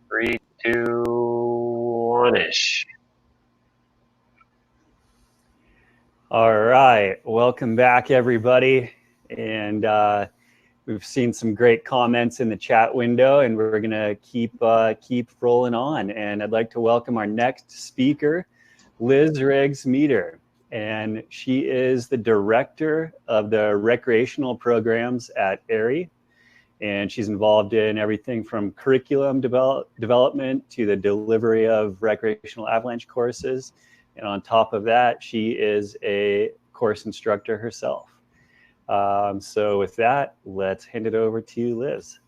3, 2, 1-ish. All right, welcome back, everybody. And we've seen some great comments in the chat window, and we're gonna keep rolling on. And I'd like to welcome our next speaker, Liz Riggs-Meter. And she is the director of the recreational programs at AIARE. And she's involved in everything from curriculum development to the delivery of recreational avalanche courses. And on top of that, she is a course instructor herself. So with that, let's hand it over to Liz.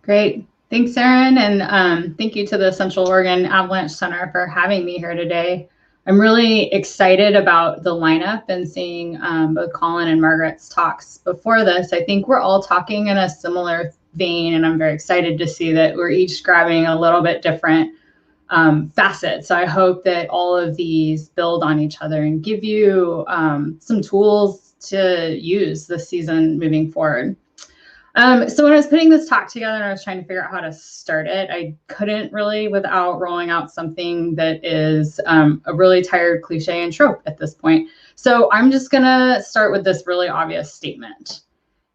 Great. Thanks, Aaron. And thank you to the Central Oregon Avalanche Center for having me here today. I'm really excited about the lineup and seeing both Colin and Margaret's talks before this. I think we're all talking in a similar vein, and I'm very excited to see that we're each grabbing a little bit different facets. So I hope that all of these build on each other and give you some tools to use this season moving forward. So when I was putting this talk together and I was trying to figure out how to start it, I couldn't really without rolling out something that is a really tired cliche and trope at this point. So I'm just gonna start with this really obvious statement.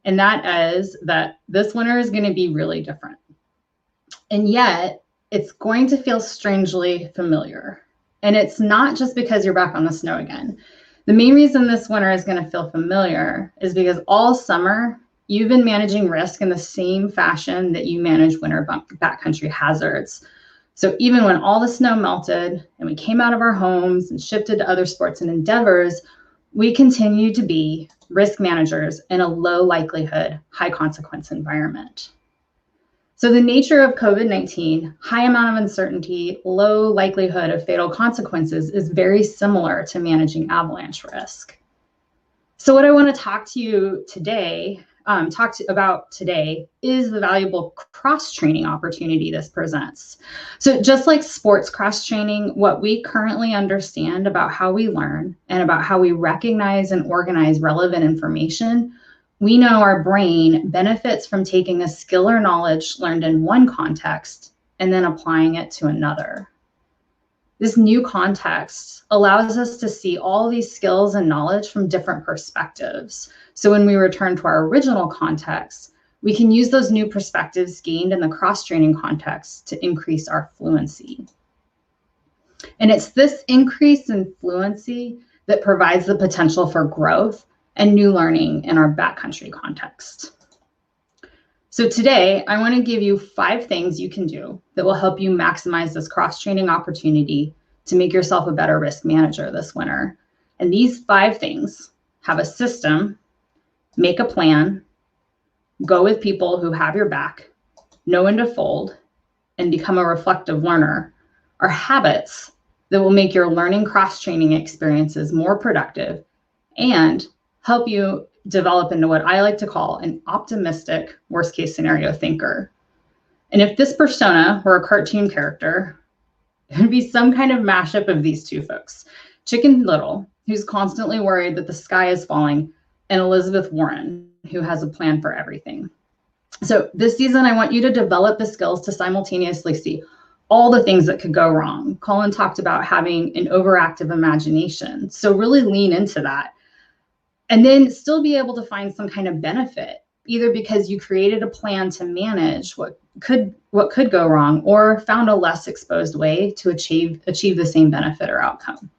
And that is that this winter is gonna be really different. And yet it's going to feel strangely familiar. And it's not just because you're back on the snow again. The main reason this winter is gonna feel familiar is because all summer, you've been managing risk in the same fashion that you manage winter backcountry hazards. So even when all the snow melted and we came out of our homes and shifted to other sports and endeavors, we continue to be risk managers in a low likelihood, high consequence environment. So the nature of COVID-19, high amount of uncertainty, low likelihood of fatal consequences is very similar to managing avalanche risk. So what I want to talk to you today about today is the valuable cross-training opportunity this presents. So just like sports cross-training, what we currently understand about how we learn and about how we recognize and organize relevant information, we know our brain benefits from taking a skill or knowledge learned in one context and then applying it to another. This new context allows us to see all these skills and knowledge from different perspectives. So when we return to our original context, we can use those new perspectives gained in the cross-training context to increase our fluency. And it's this increase in fluency that provides the potential for growth and new learning in our backcountry context. So today, I want to give you 5 things you can do that will help you maximize this cross-training opportunity to make yourself a better risk manager this winter. And these 5 things: have a system, make a plan, go with people who have your back, know when to fold, and become a reflective learner, are habits that will make your learning cross-training experiences more productive and help you develop into what I like to call an optimistic worst case scenario thinker. And if this persona were a cartoon character, it would be some kind of mashup of these two folks: Chicken Little, who's constantly worried that the sky is falling, and Elizabeth Warren, who has a plan for everything. So this season, I want you to develop the skills to simultaneously see all the things that could go wrong. Colin talked about having an overactive imagination. So really lean into that. And then still be able to find some kind of benefit, either because you created a plan to manage what could go wrong, or found a less exposed way to achieve the same benefit or outcome.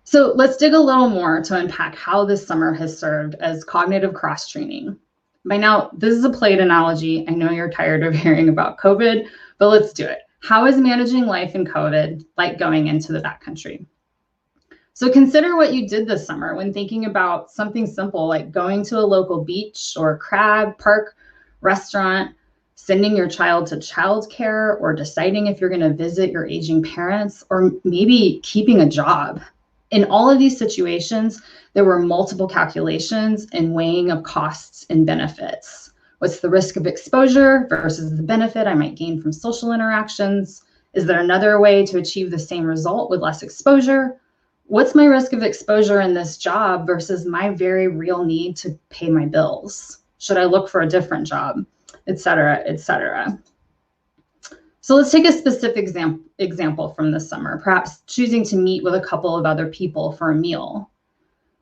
So let's dig a little more to unpack how this summer has served as cognitive cross-training. By now, this is a played analogy. I know you're tired of hearing about COVID, but let's do it. How is managing life in COVID like going into the backcountry? So consider what you did this summer when thinking about something simple like going to a local beach or crag, park, restaurant, sending your child to childcare, or deciding if you're going to visit your aging parents, or maybe keeping a job. In all of these situations, there were multiple calculations and weighing of costs and benefits. What's the risk of exposure versus the benefit I might gain from social interactions? Is there another way to achieve the same result with less exposure? What's my risk of exposure in this job versus my very real need to pay my bills? Should I look for a different job, et cetera, et cetera? So let's take a specific example from this summer, perhaps choosing to meet with a couple of other people for a meal.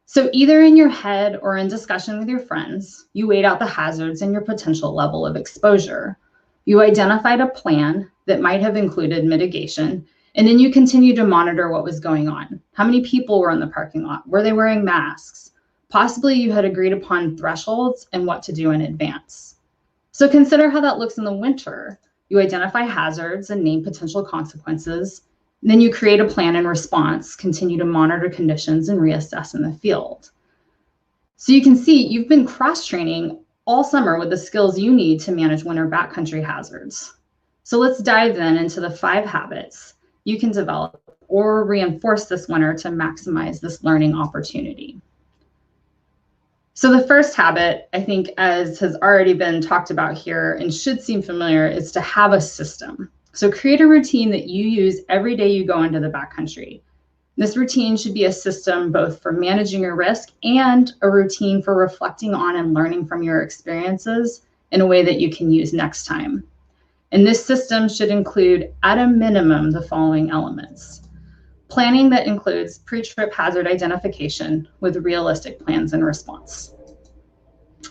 So either in your head or in discussion with your friends, you weighed out the hazards and your potential level of exposure. You identified a plan that might have included mitigation, and then you continued to monitor what was going on. How many people were in the parking lot? Were they wearing masks? Possibly you had agreed upon thresholds and what to do in advance. So consider how that looks in the winter. You identify hazards and name potential consequences. And then you create a plan and response, continue to monitor conditions and reassess in the field. So you can see you've been cross-training all summer with the skills you need to manage winter backcountry hazards. So let's dive then into the 5 habits you can develop or reinforce this winter to maximize this learning opportunity. So the first habit, I think, as has already been talked about here and should seem familiar, is to have a system. So create a routine that you use every day you go into the backcountry. This routine should be a system both for managing your risk and a routine for reflecting on and learning from your experiences in a way that you can use next time. And this system should include, at a minimum, the following elements. Planning that includes pre-trip hazard identification with realistic plans and response.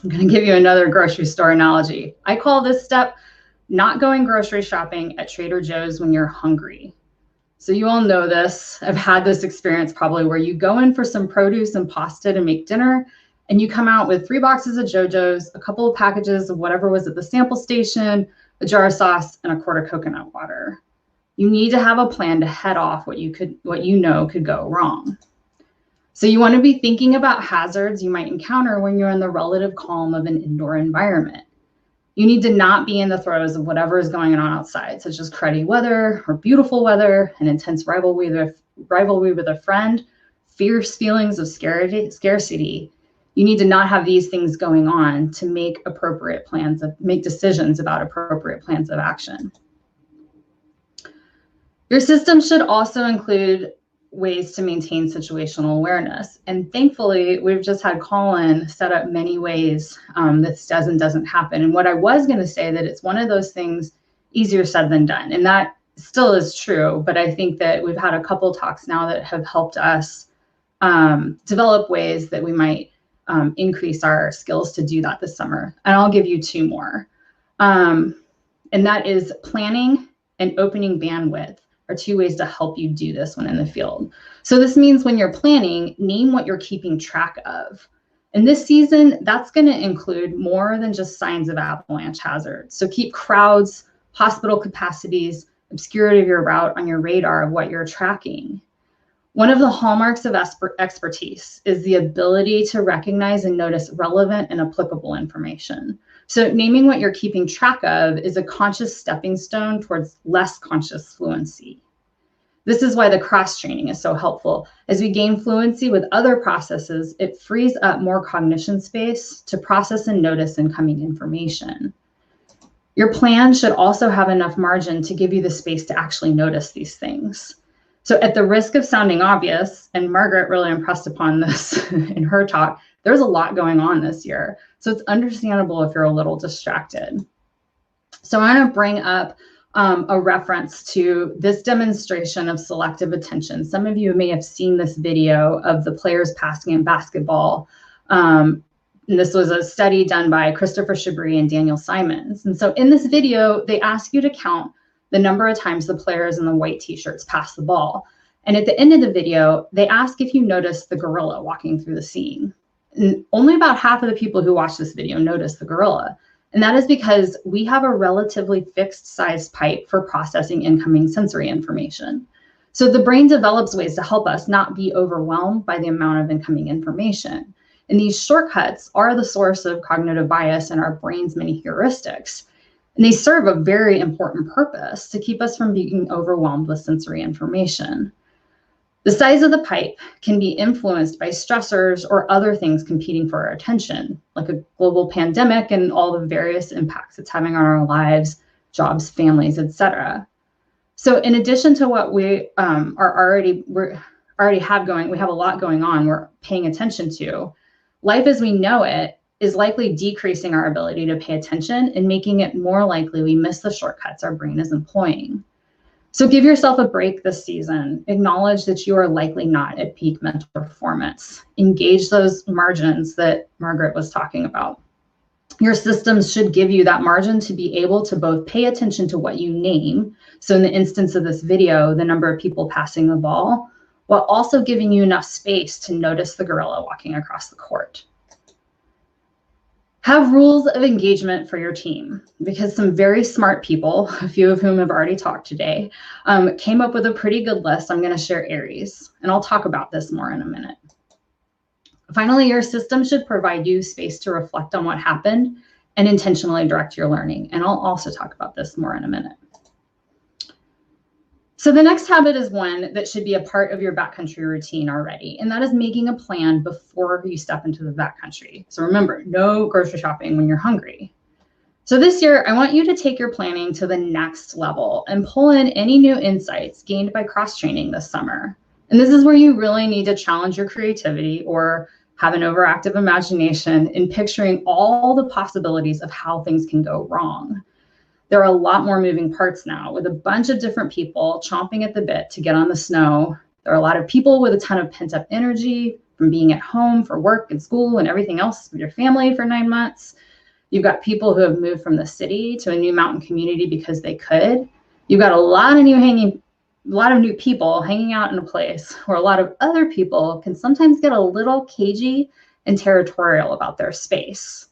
I'm going to give you another grocery store analogy. I call this step not going grocery shopping at Trader Joe's when you're hungry. So you all know this. I've had this experience probably where you go in for some produce and pasta to make dinner, and you come out with 3 boxes of JoJo's, a couple of packages of whatever was at the sample station, a jar of sauce, and a quart of coconut water. You need to have a plan to head off what you know could go wrong. So you want to be thinking about hazards you might encounter when you're in the relative calm of an indoor environment. You need to not be in the throes of whatever is going on outside, such as cruddy weather or beautiful weather, an intense rivalry with a friend, fierce feelings of scarcity. You need to not have these things going on to make decisions about appropriate plans of action. Your system should also include ways to maintain situational awareness. And thankfully, we've just had Colin set up many ways this doesn't happen. And what I was going to say that it's one of those things easier said than done. And that still is true. But I think that we've had a couple talks now that have helped us develop ways that we might increase our skills to do that this summer. And I'll give you 2 more. And that is planning and opening bandwidth are 2 ways to help you do this when in the field. So this means when you're planning, name what you're keeping track of. And this season, that's going to include more than just signs of avalanche hazards. So keep crowds, hospital capacities, obscurity of your route on your radar of what you're tracking. One of the hallmarks of expertise is the ability to recognize and notice relevant and applicable information. So naming what you're keeping track of is a conscious stepping stone towards less conscious fluency. This is why the cross-training is so helpful. As we gain fluency with other processes, it frees up more cognition space to process and notice incoming information. Your plan should also have enough margin to give you the space to actually notice these things. So at the risk of sounding obvious, and Margaret really impressed upon this in her talk, there's a lot going on this year. So it's understandable if you're a little distracted. So I want to bring up a reference to this demonstration of selective attention. Some of you may have seen this video of the players passing in basketball. And this was a study done by Christopher Chabris and Daniel Simons. And so in this video, they ask you to count the number of times the players in the white t-shirts pass the ball. And at the end of the video, they ask if you noticed the gorilla walking through the scene. And only about half of the people who watch this video notice the gorilla. And that is because we have a relatively fixed sized pipe for processing incoming sensory information. So the brain develops ways to help us not be overwhelmed by the amount of incoming information. And these shortcuts are the source of cognitive bias and our brain's many heuristics. And they serve a very important purpose to keep us from being overwhelmed with sensory information. The size of the pipe can be influenced by stressors or other things competing for our attention, like a global pandemic and all the various impacts it's having on our lives, jobs, families, etc. So in addition to what we already have going, we have a lot going on we're paying attention to. Life as we know it is likely decreasing our ability to pay attention and making it more likely we miss the shortcuts our brain is employing. So give yourself a break this season. Acknowledge that you are likely not at peak mental performance. Engage those margins that Margaret was talking about. Your systems should give you that margin to be able to both pay attention to what you name. So in the instance of this video, the number of people passing the ball, while also giving you enough space to notice the gorilla walking across the court. Have rules of engagement for your team, because some very smart people, a few of whom have already talked today, came up with a pretty good list. I'm going to share AIAREs, and I'll talk about this more in a minute. Finally, your system should provide you space to reflect on what happened and intentionally direct your learning. And I'll also talk about this more in a minute. So the next habit is one that should be a part of your backcountry routine already, and that is making a plan before you step into the backcountry. So remember, no grocery shopping when you're hungry. So this year, I want you to take your planning to the next level and pull in any new insights gained by cross-training this summer. And this is where you really need to challenge your creativity or have an overactive imagination in picturing all the possibilities of how things can go wrong. There are a lot more moving parts now with a bunch of different people chomping at the bit to get on the snow. There are a lot of people with a ton of pent-up energy from being at home for work and school and everything else with your family for 9 months. You've got people who have moved from the city to a new mountain community because they could. You've got a lot of new people hanging out in a place where a lot of other people can sometimes get a little cagey and territorial about their space.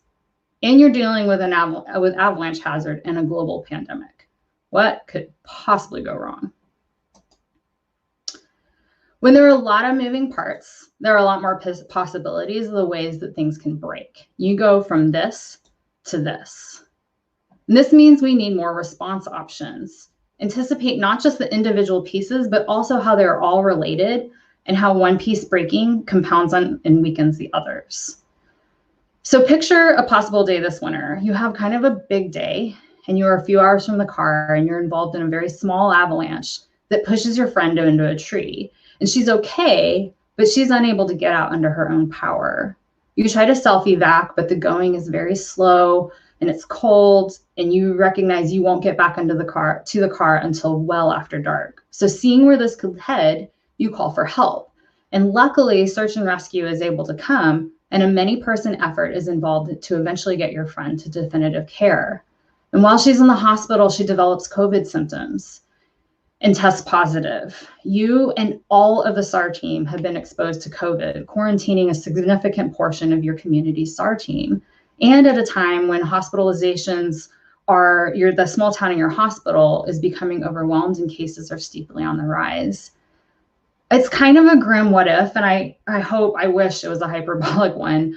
And you're dealing with with avalanche hazard and a global pandemic. What could possibly go wrong? When there are a lot of moving parts, there are a lot more possibilities of the ways that things can break. You go from this to this. And this means we need more response options. Anticipate not just the individual pieces, but also how they're all related and how one piece breaking compounds on and weakens the others. So picture a possible day this winter. You have kind of a big day and you're a few hours from the car and you're involved in a very small avalanche that pushes your friend into a tree. And she's okay, but she's unable to get out under her own power. You try to self-evac, but the going is very slow and it's cold, and you recognize you won't get back into the car until well after dark. So seeing where this could head, you call for help. And luckily, search and rescue is able to come, and a many-person effort is involved to eventually get your friend to definitive care. And while she's in the hospital, she develops COVID symptoms and tests positive. You and all of the SAR team have been exposed to COVID, quarantining a significant portion of your community's SAR team. And at a time when hospitalizations the small town in your hospital is becoming overwhelmed and cases are steeply on the rise. It's kind of a grim what if, and I wish it was a hyperbolic one,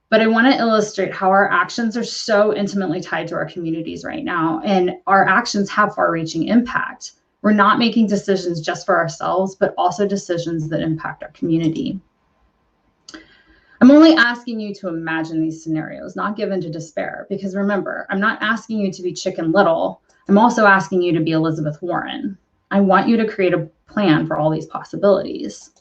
but I want to illustrate how our actions are so intimately tied to our communities right now, and our actions have far-reaching impact. We're not making decisions just for ourselves, but also decisions that impact our community. I'm only asking you to imagine these scenarios, not give in to despair, because remember, I'm not asking you to be Chicken Little. I'm also asking you to be Elizabeth Warren. I want you to create a plan for all these possibilities.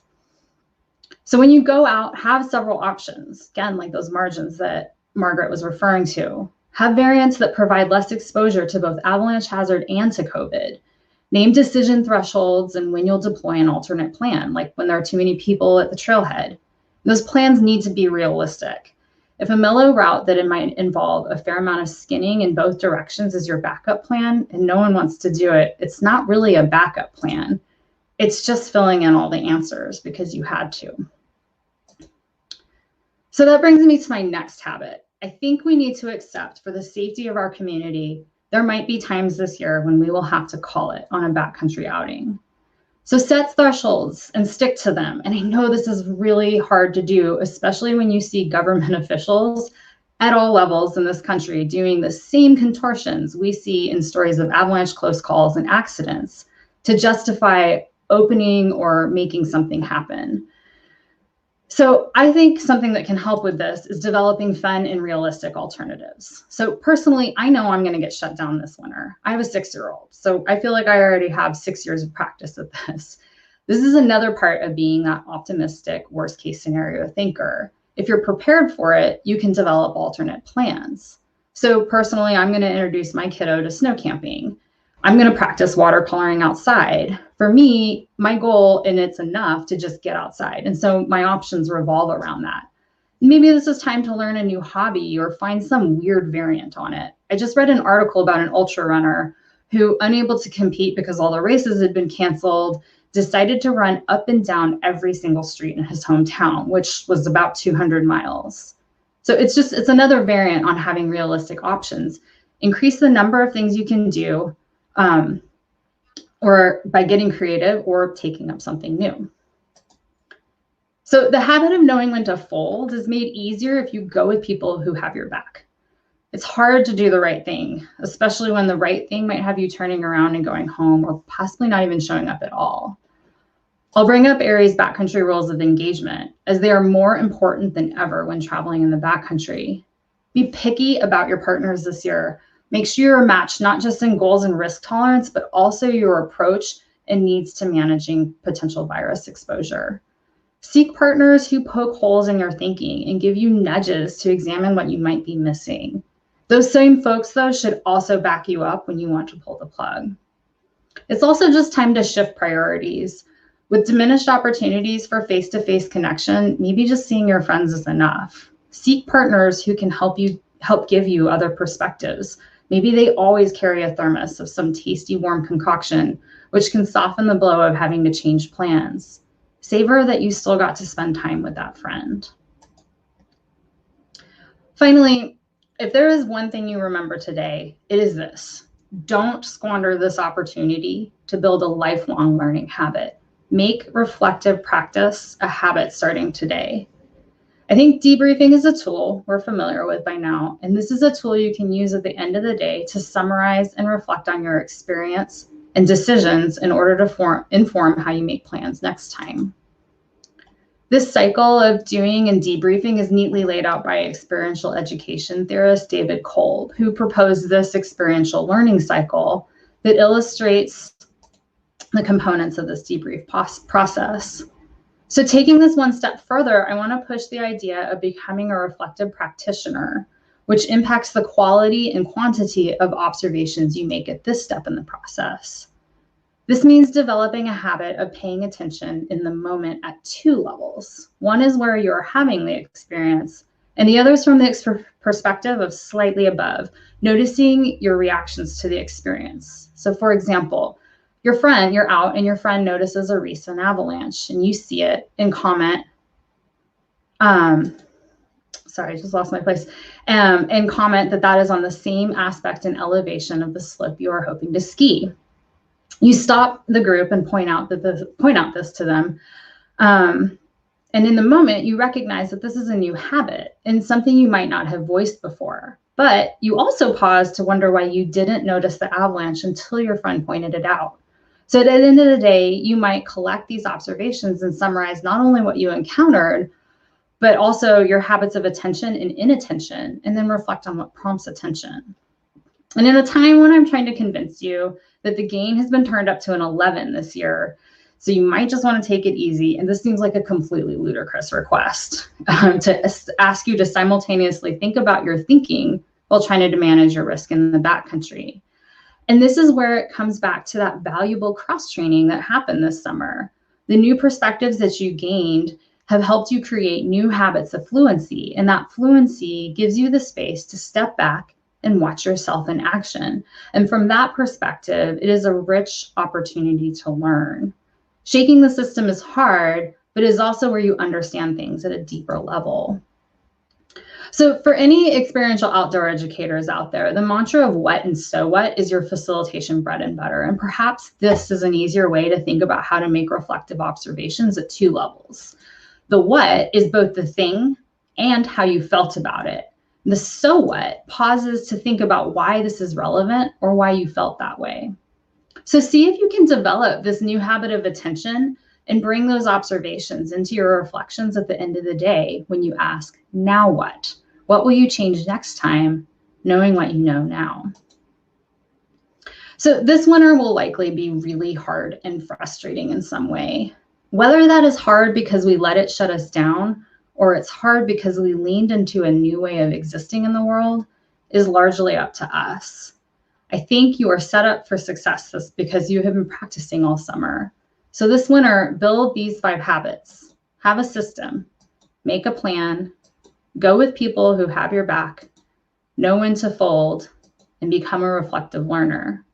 So when you go out, have several options, again, like those margins that Margaret was referring to. Have variants that provide less exposure to both avalanche hazard and to COVID. Name decision thresholds and when you'll deploy an alternate plan, like when there are too many people at the trailhead. Those plans need to be realistic. If a mellow route that it might involve a fair amount of skinning in both directions is your backup plan and no one wants to do it, it's not really a backup plan. It's just filling in all the answers because you had to. So that brings me to my next habit. I think we need to accept, for the safety of our community, there might be times this year when we will have to call it on a backcountry outing. So set thresholds and stick to them. And I know this is really hard to do, especially when you see government officials at all levels in this country doing the same contortions we see in stories of avalanche close calls and accidents to justify opening or making something happen. So I think something that can help with this is developing fun and realistic alternatives. So personally, I know I'm going to get shut down this winter. I have a 6-year-old, so I feel like I already have 6 years of practice at this. This is another part of being that optimistic worst case scenario thinker. if you're prepared for it, you can develop alternate plans. So personally, I'm going to introduce my kiddo to snow camping. I'm going to practice watercoloring outside. For me, my goal, and it's enough to just get outside. And so my options revolve around that. Maybe this is time to learn a new hobby or find some weird variant on it. I just read an article about an ultra runner who, unable to compete because all the races had been canceled, decided to run up and down every single street in his hometown, which was about 200 miles. So it's another variant on having realistic options. Increase the number of things you can do, or by getting creative or taking up something new. So the habit of knowing when to fold is made easier if you go with people who have your back. It's hard to do the right thing, especially when the right thing might have you turning around and going home, or possibly not even showing up at all. I'll bring up AIARE's backcountry rules of engagement, as they are more important than ever when traveling in the backcountry. Be picky about your partners this year. Make sure you're matched not just in goals and risk tolerance, but also your approach and needs to managing potential virus exposure. Seek partners who poke holes in your thinking and give you nudges to examine what you might be missing. Those same folks, though, should also back you up when you want to pull the plug. It's also just time to shift priorities. With diminished opportunities for face-to-face connection, maybe just seeing your friends is enough. Seek partners who can help give you other perspectives. Maybe they always carry a thermos of some tasty warm concoction, which can soften the blow of having to change plans. Savor that you still got to spend time with that friend. Finally, if there is one thing you remember today, it is this. Don't squander this opportunity to build a lifelong learning habit. Make reflective practice a habit starting today. I think debriefing is a tool we're familiar with by now, and this is a tool you can use at the end of the day to summarize and reflect on your experience and decisions in order to inform how you make plans next time. This cycle of doing and debriefing is neatly laid out by experiential education theorist David Kolb, who proposed this experiential learning cycle that illustrates the components of this debrief process. So taking this one step further, I want to push the idea of becoming a reflective practitioner, which impacts the quality and quantity of observations you make at this step in the process. This means developing a habit of paying attention in the moment at two levels. One is where you're having the experience, and the other is from the perspective of slightly above, noticing your reactions to the experience. So for example, you're out and your friend notices a recent avalanche and you see it and comment, sorry, I just lost my place, and comment that is on the same aspect and elevation of the slope you are hoping to ski. You stop the group and point out this to them. And in the moment, you recognize that this is a new habit and something you might not have voiced before. But you also pause to wonder why you didn't notice the avalanche until your friend pointed it out. So at the end of the day, you might collect these observations and summarize not only what you encountered, but also your habits of attention and inattention, and then reflect on what prompts attention. And in a time when I'm trying to convince you that the gain has been turned up to an 11 this year, so you might just want to take it easy. And this seems like a completely ludicrous request to ask you to simultaneously think about your thinking while trying to manage your risk in the backcountry. And this is where it comes back to that valuable cross-training that happened this summer. The new perspectives that you gained have helped you create new habits of fluency, and that fluency gives you the space to step back and watch yourself in action. And from that perspective, it is a rich opportunity to learn. Shaking the system is hard, but is also where you understand things at a deeper level. So for any experiential outdoor educators out there, the mantra of what and so what is your facilitation bread and butter. And perhaps this is an easier way to think about how to make reflective observations at two levels. The what is both the thing and how you felt about it. The so what pauses to think about why this is relevant or why you felt that way. So see if you can develop this new habit of attention and bring those observations into your reflections at the end of the day when you ask, now what? What will you change next time, knowing what you know now? So this winter will likely be really hard and frustrating in some way. Whether that is hard because we let it shut us down, or it's hard because we leaned into a new way of existing in the world is largely up to us. I think you are set up for success because you have been practicing all summer. So this winter, build these 5 habits. Have a system, make a plan, go with people who have your back, know when to fold, and become a reflective learner.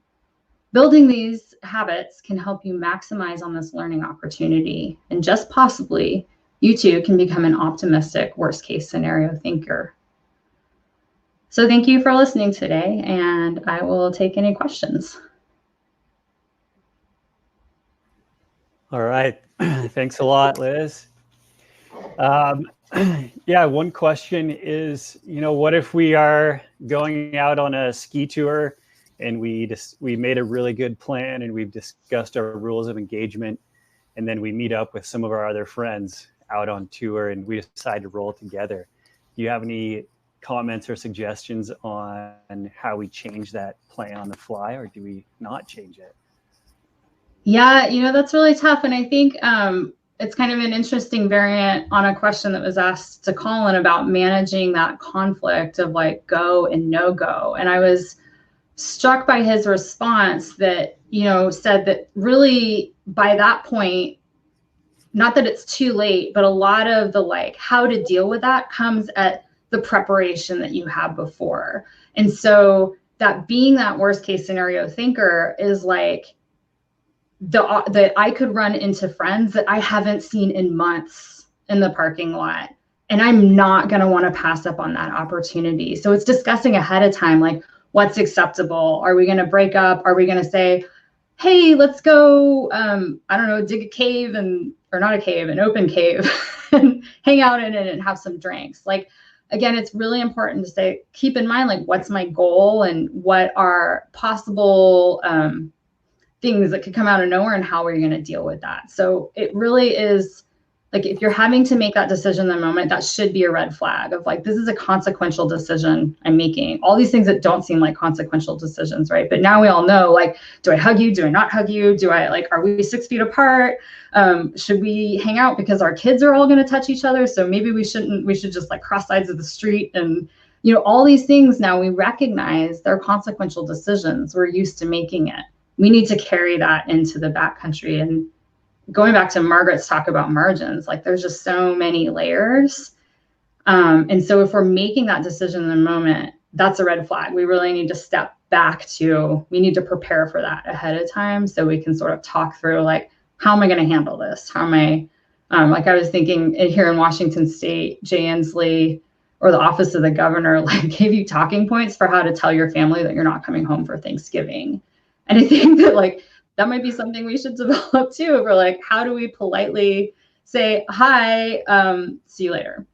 Building these habits can help you maximize on this learning opportunity, and just possibly, you too can become an optimistic worst case scenario thinker. So thank you for listening today, and I will take any questions. All right. Thanks a lot, Liz. Yeah, one question is, what if we are going out on a ski tour and we made a really good plan and we've discussed our rules of engagement, and then we meet up with some of our other friends out on tour and we decide to roll together. Do you have any comments or suggestions on how we change that plan on the fly, or do we not change it? Yeah, that's really tough. And I think it's kind of an interesting variant on a question that was asked to Colin about managing that conflict of like go and no go. And I was struck by his response that, said that really by that point, not that it's too late, but a lot of the like how to deal with that comes at the preparation that you have before. And so that being that worst case scenario thinker is like, that I could run into friends that I haven't seen in months in the parking lot, and I'm not going to want to pass up on that opportunity. So it's discussing ahead of time, like what's acceptable. Are we going to break up? Are we going to say, hey, let's go, dig a cave or not a cave, an open cave and hang out in it and have some drinks. Like, again, it's really important to say, keep in mind, like, what's my goal and what are possible things that could come out of nowhere and how are you going to deal with that? So it really is like, if you're having to make that decision in the moment, that should be a red flag of like, this is a consequential decision I'm making. All these things that don't seem like consequential decisions, right? But now we all know, like, do I hug you? Do I not hug you? Are we 6 feet apart? Should we hang out because our kids are all going to touch each other? So maybe we shouldn't, we should just like cross sides of the street. And, all these things now we recognize they're consequential decisions. We're used to making it. We need to carry that into the backcountry. And going back to Margaret's talk about margins, like there's just so many layers. And so if we're making that decision in the moment, that's a red flag. We really need to step back we need to prepare for that ahead of time so we can sort of talk through like, how am I going to handle this? How am I, like I was thinking here in Washington State, Jay Inslee or the Office of the Governor like gave you talking points for how to tell your family that you're not coming home for Thanksgiving. And I think that like, that might be something we should develop too. For like, how do we politely say, hi, see you later.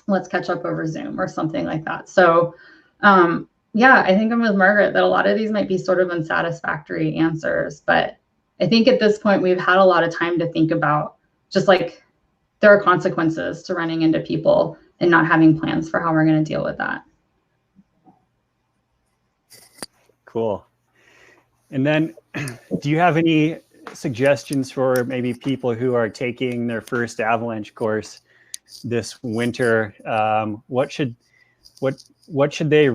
Let's catch up over Zoom or something like that. So yeah, I think I'm with Margaret that a lot of these might be sort of unsatisfactory answers, but I think at this point we've had a lot of time to think about just like, there are consequences to running into people and not having plans for how we're going to deal with that. Cool. And then do you have any suggestions for maybe people who are taking their first avalanche course this winter? What should their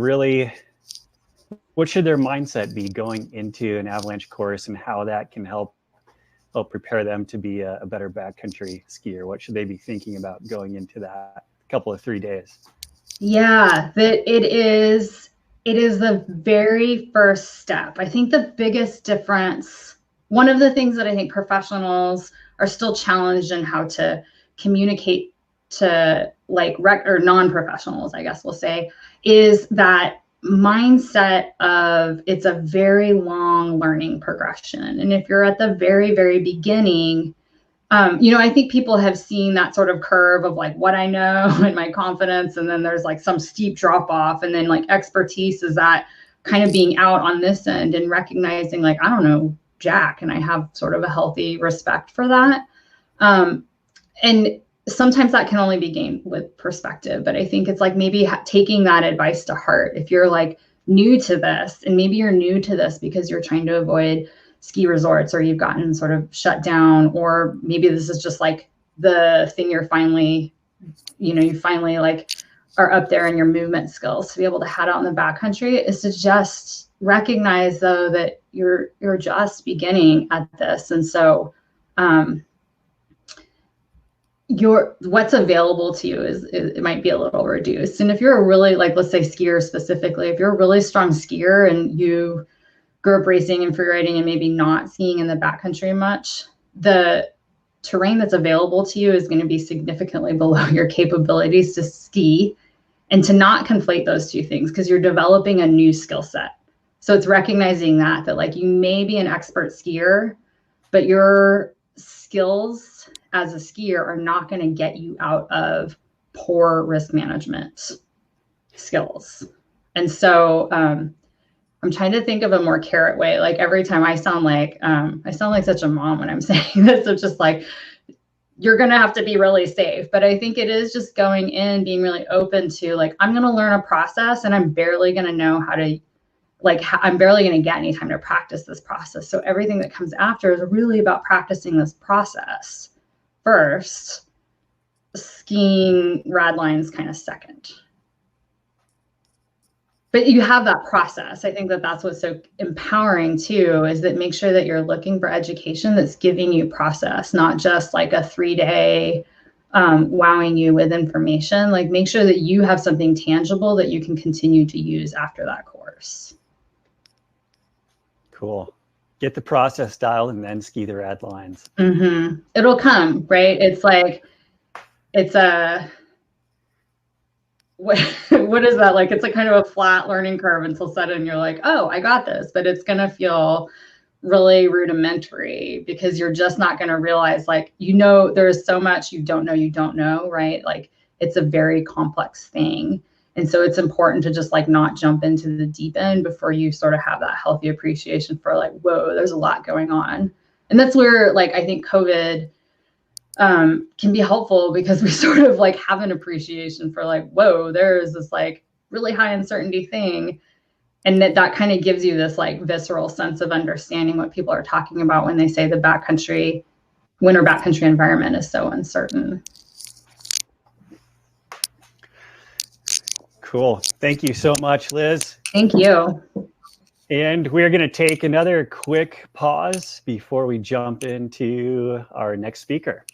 mindset be going into an avalanche course, and how that can help prepare them to be a better backcountry skier? What should they be thinking about going into that couple of 3 days? Yeah, that it is the very first step. I think the biggest difference, one of the things that I think professionals are still challenged in how to communicate to like or non-professionals, I guess we'll say, is that mindset of it's a very long learning progression. And if you're at the very, very beginning, I think people have seen that sort of curve of like what I know and my confidence, and then there's like some steep drop off, and then like expertise is that kind of being out on this end and recognizing like, I don't know Jack, and I have sort of a healthy respect for that. And sometimes that can only be gained with perspective, but I think it's like maybe taking that advice to heart. If you're like new to this, and maybe you're new to this because you're trying to avoid ski resorts, or you've gotten sort of shut down, or maybe this is just like the thing you're finally you finally like are up there in your movement skills to be able to head out in the backcountry, is to just recognize though that you're just beginning at this. And so what's available to you is it might be a little reduced. And if you're a really, like, let's say skier specifically, if you're a really strong skier and you grew up racing and free riding and maybe not skiing in the backcountry much, the terrain that's available to you is going to be significantly below your capabilities to ski, and to not conflate those two things, because you're developing a new skill set. So it's recognizing that like you may be an expert skier, but your skills as a skier are not going to get you out of poor risk management skills. And so I'm trying to think of a more carrot way. Like every time I sound like such a mom when I'm saying this, of just like, you're going to have to be really safe. But I think it is just going in, being really open to like, I'm going to learn a process and I'm barely going to know how to, like, I'm barely going to get any time to practice this process. So everything that comes after is really about practicing this process first, skiing rad lines kind of second. But you have that process. I think that that's what's so empowering too, is that make sure that you're looking for education that's giving you process, not just like a 3-day wowing you with information. Like make sure that you have something tangible that you can continue to use after that course. Cool. Get the process dialed and then ski the rad lines. Mm-hmm. It'll come, right? It's like, it's a, what is that? Like, it's a kind of a flat learning curve until sudden you're like, oh, I got this, but it's going to feel really rudimentary because you're just not going to realize, like, there's so much you don't know, right? Like it's a very complex thing. And so it's important to just like not jump into the deep end before you sort of have that healthy appreciation for like, whoa, there's a lot going on. And that's where like, I think COVID can be helpful, because we sort of like have an appreciation for like, whoa, there is this like really high uncertainty thing. And that kind of gives you this like visceral sense of understanding what people are talking about when they say the winter backcountry environment is so uncertain. Cool. Thank you so much, Liz. Thank you. And we're going to take another quick pause before we jump into our next speaker.